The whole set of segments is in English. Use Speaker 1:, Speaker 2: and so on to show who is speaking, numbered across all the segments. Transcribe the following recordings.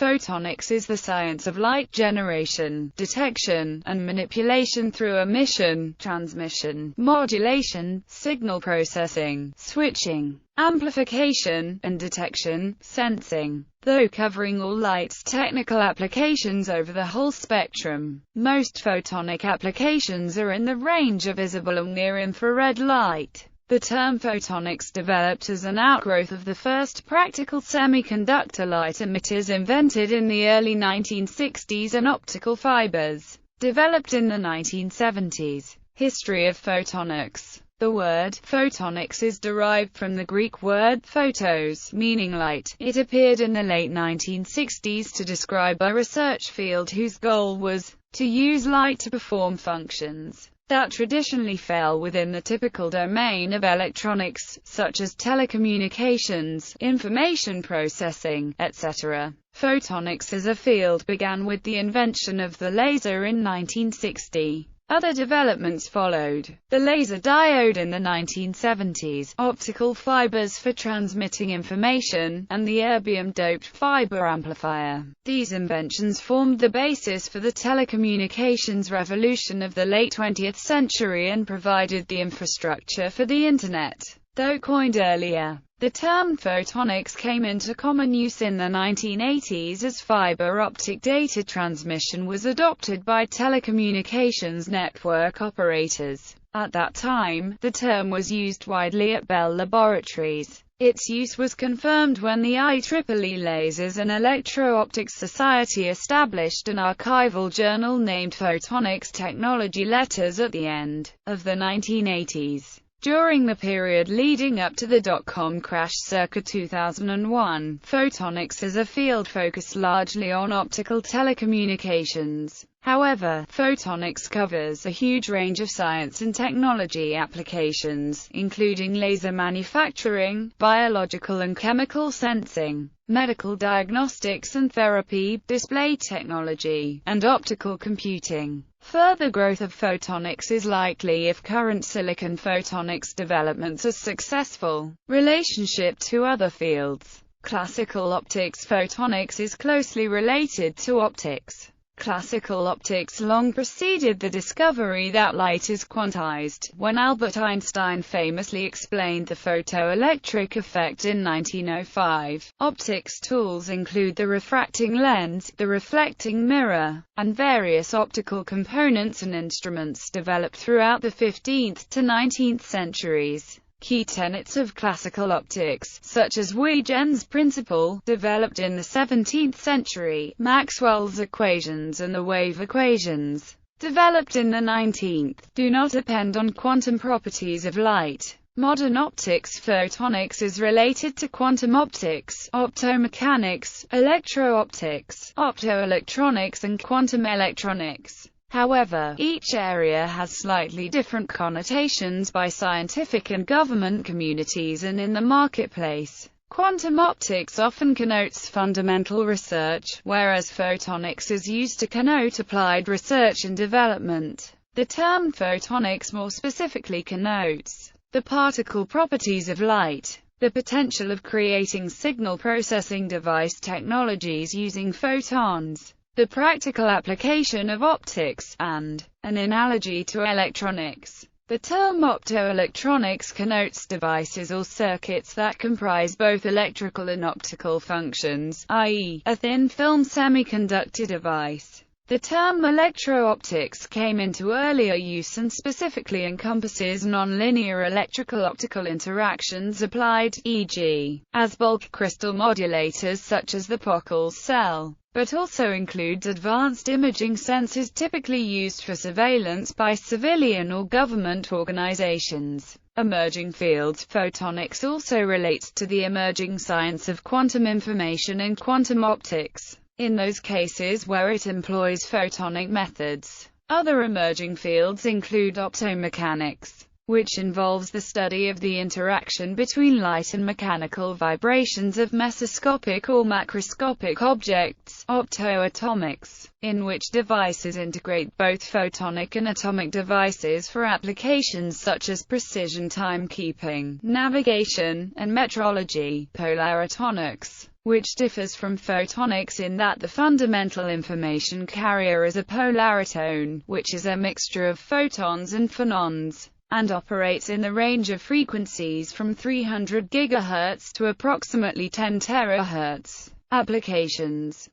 Speaker 1: Photonics is the science of light generation, detection, and manipulation through emission, transmission, modulation, signal processing, switching, amplification, and detection, sensing. Though covering all light's technical applications over the whole spectrum, most photonic applications are in the range of visible and near-infrared light. The term photonics developed as an outgrowth of the first practical semiconductor light emitters invented in the early 1960s and optical fibers, developed in the 1970s. History of photonics. The word photonics is derived from the Greek word photos, meaning light. It appeared in the late 1960s to describe a research field whose goal was to use light to perform functions that traditionally fell within the typical domain of electronics, such as telecommunications, information processing, etc. Photonics as a field began with the invention of the laser in 1960. Other developments followed: the laser diode in the 1970s, optical fibers for transmitting information, and the erbium-doped fiber amplifier. These inventions formed the basis for the telecommunications revolution of the late 20th century and provided the infrastructure for the Internet. Though coined earlier, the term photonics came into common use in the 1980s as fiber optic data transmission was adopted by telecommunications network operators. At that time, the term was used widely at Bell Laboratories. Its use was confirmed when the IEEE Lasers and Electro-Optics Society established an archival journal named Photonics Technology Letters at the end of the 1980s. During the period leading up to the dot-com crash circa 2001, photonics as a field focused largely on optical telecommunications. However, photonics covers a huge range of science and technology applications, including laser manufacturing, biological and chemical sensing, medical diagnostics and therapy, display technology, and optical computing. Further growth of photonics is likely if current silicon photonics developments are successful. Relationship to other fields. Classical optics. Photonics is closely related to optics. Classical optics long preceded the discovery that light is quantized, when Albert Einstein famously explained the photoelectric effect in 1905. Optics tools include the refracting lens, the reflecting mirror, and various optical components and instruments developed throughout the 15th to 19th centuries. Key tenets of classical optics, such as Huygens principle, developed in the 17th century, Maxwell's equations and the wave equations, developed in the 19th, do not depend on quantum properties of light. Modern optics. Photonics is related to quantum optics, optomechanics, electro-optics, optoelectronics and quantum electronics. However, each area has slightly different connotations by scientific and government communities and in the marketplace. Quantum optics often connotes fundamental research, whereas photonics is used to connote applied research and development. The term photonics more specifically connotes the particle properties of light, the potential of creating signal processing device technologies using photons, the practical application of optics, and an analogy to electronics. The term optoelectronics connotes devices or circuits that comprise both electrical and optical functions, i.e., a thin-film semiconductor device. The term electro-optics came into earlier use and specifically encompasses nonlinear electrical-optical interactions applied, e.g., as bulk crystal modulators such as the Pockels cell, but also includes advanced imaging sensors typically used for surveillance by civilian or government organizations. Emerging fields. Photonics also relates to the emerging science of quantum information and quantum optics, in those cases where it employs photonic methods. Other emerging fields include optomechanics, which involves the study of the interaction between light and mechanical vibrations of mesoscopic or macroscopic objects, optoatomics, in which devices integrate both photonic and atomic devices for applications such as precision timekeeping, navigation, and metrology, polaritonics, which differs from photonics in that the fundamental information carrier is a polaritone, which is a mixture of photons and phonons, and operates in the range of frequencies from 300 GHz to approximately 10 THz. Applications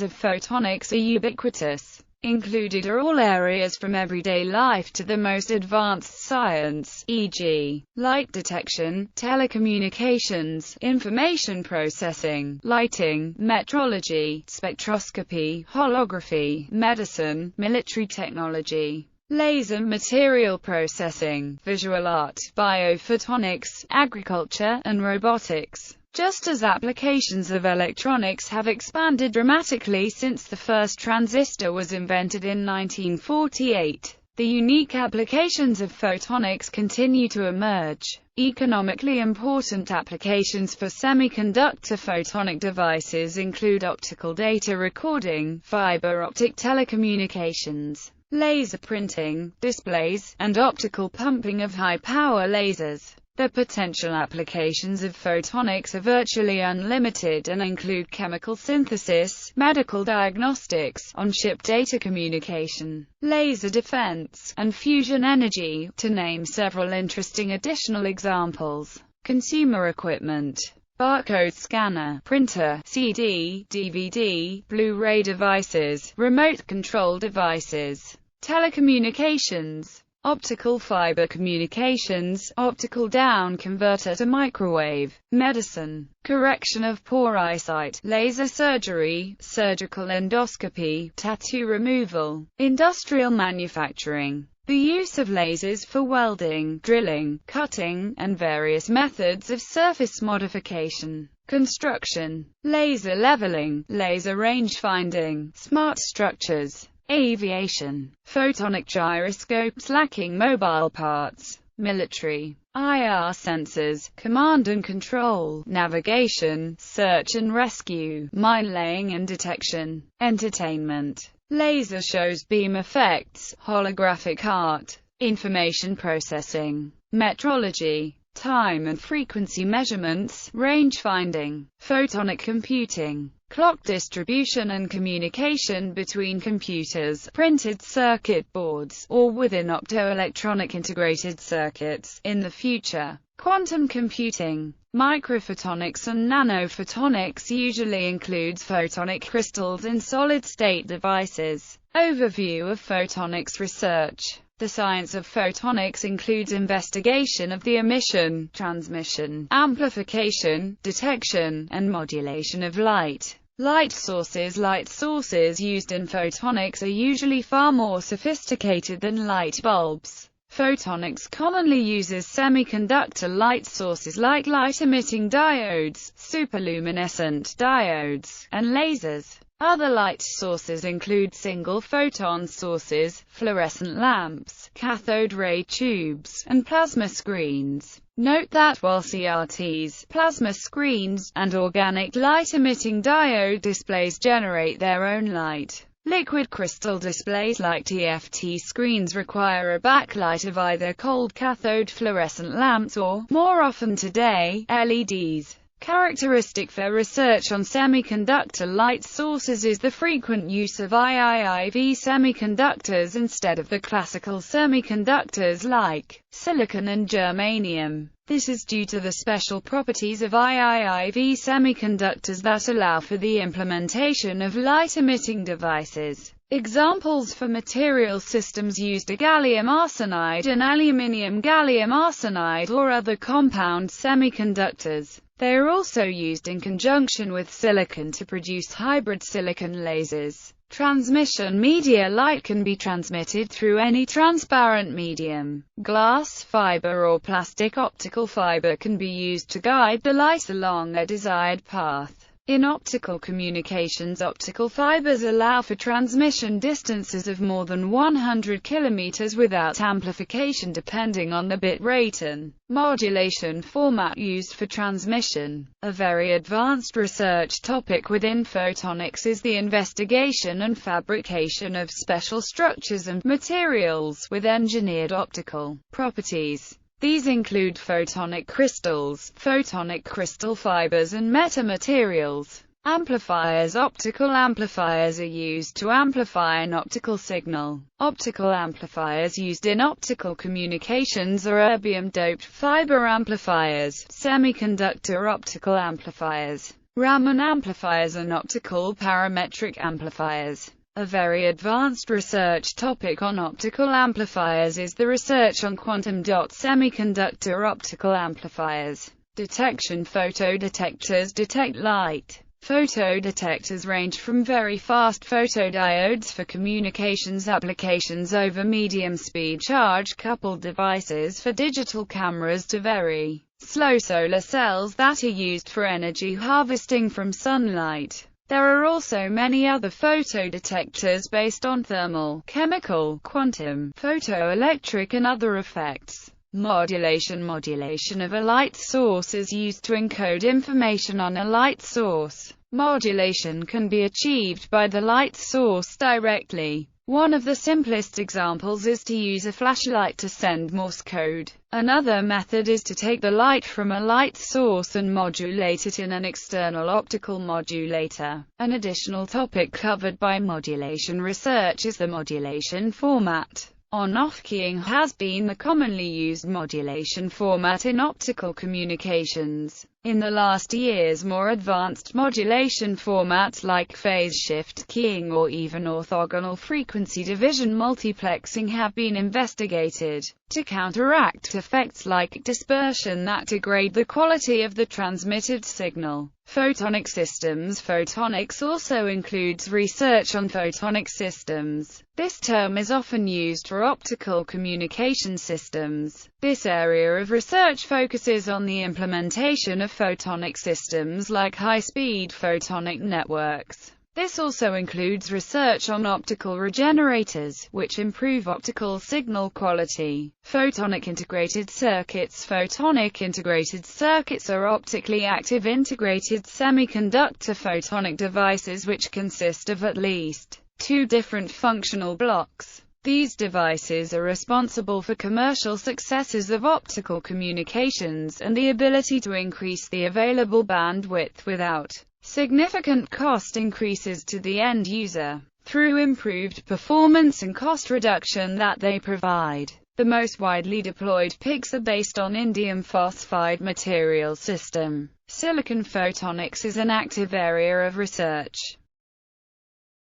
Speaker 1: of photonics are ubiquitous. Included are all areas from everyday life to the most advanced science, e.g., light detection, telecommunications, information processing, lighting, metrology, spectroscopy, holography, medicine, military technology, laser material processing, visual art, biophotonics, agriculture, and robotics. Just as applications of electronics have expanded dramatically since the first transistor was invented in 1948, the unique applications of photonics continue to emerge. Economically important applications for semiconductor photonic devices include optical data recording, fiber optic telecommunications, laser printing, displays, and optical pumping of high-power lasers. The potential applications of photonics are virtually unlimited and include chemical synthesis, medical diagnostics, on-chip data communication, laser defense, and fusion energy, to name several interesting additional examples. Consumer equipment, barcode scanner, printer, CD, DVD, Blu-ray devices, remote control devices, telecommunications, optical fiber communications, optical down converter to microwave, medicine, correction of poor eyesight, laser surgery, surgical endoscopy, tattoo removal, industrial manufacturing, the use of lasers for welding, drilling, cutting, and various methods of surface modification, construction, laser leveling, laser range finding, smart structures, aviation, photonic gyroscopes lacking mobile parts, military, IR sensors, command and control, navigation, search and rescue, mine laying and detection, entertainment, laser shows, beam effects, holographic art, information processing, metrology, time and frequency measurements, range finding, photonic computing, clock distribution and communication between computers, printed circuit boards, or within optoelectronic integrated circuits. In the future, quantum computing, microphotonics and nanophotonics usually includes photonic crystals in solid-state devices. Overview of photonics research. The science of photonics includes investigation of the emission, transmission, amplification, detection, and modulation of light. Light sources used in photonics are usually far more sophisticated than light bulbs. Photonics commonly uses semiconductor light sources like light-emitting diodes, superluminescent diodes, and lasers. Other light sources include single-photon sources, fluorescent lamps, cathode ray tubes, and plasma screens. Note that while CRTs, plasma screens, and organic light-emitting diode displays generate their own light, liquid crystal displays like TFT screens require a backlight of either cold cathode fluorescent lamps or, more often today, LEDs. Characteristic for research on semiconductor light sources is the frequent use of IIIV semiconductors instead of the classical semiconductors like silicon and germanium. This is due to the special properties of IIIV semiconductors that allow for the implementation of light-emitting devices. Examples for material systems used are gallium arsenide and aluminium gallium arsenide or other compound semiconductors. They are also used in conjunction with silicon to produce hybrid silicon lasers. Transmission media. Light can be transmitted through any transparent medium. Glass, fiber or plastic. Optical fiber can be used to guide the light along a desired path. In optical communications, optical fibers allow for transmission distances of more than 100 km without amplification depending on the bit rate and modulation format used for transmission. A very advanced research topic within photonics is the investigation and fabrication of special structures and materials with engineered optical properties. These include photonic crystals, photonic crystal fibers and metamaterials. Amplifiers. Optical amplifiers are used to amplify an optical signal. Optical amplifiers used in optical communications are erbium-doped fiber amplifiers, semiconductor optical amplifiers, Raman amplifiers and optical parametric amplifiers. A very advanced research topic on optical amplifiers is the research on quantum dot semiconductor optical amplifiers. Detection. Photodetectors detect light. Photodetectors range from very fast photodiodes for communications applications over medium-speed charge-coupled devices for digital cameras to very slow solar cells that are used for energy harvesting from sunlight. There are also many other photodetectors based on thermal, chemical, quantum, photoelectric and other effects. Modulation. Modulation of a light source is used to encode information on a light source. Modulation can be achieved by the light source directly. One of the simplest examples is to use a flashlight to send Morse code. Another method is to take the light from a light source and modulate it in an external optical modulator. An additional topic covered by modulation research is the modulation format. On-off keying has been the commonly used modulation format in optical communications. In the last years, more advanced modulation formats like phase shift keying or even orthogonal frequency division multiplexing have been investigated to counteract effects like dispersion that degrade the quality of the transmitted signal. Photonic systems. Photonics also includes research on photonic systems. This term is often used for optical communication systems. This area of research focuses on the implementation of photonic systems like high-speed photonic networks. This also includes research on optical regenerators, which improve optical signal quality. Photonic integrated circuits. Photonic integrated circuits are optically active integrated semiconductor photonic devices which consist of at least two different functional blocks. These devices are responsible for commercial successes of optical communications and the ability to increase the available bandwidth without significant cost increases to the end user, through improved performance and cost reduction that they provide. The most widely deployed PICs are based on indium phosphide material system. Silicon photonics is an active area of research.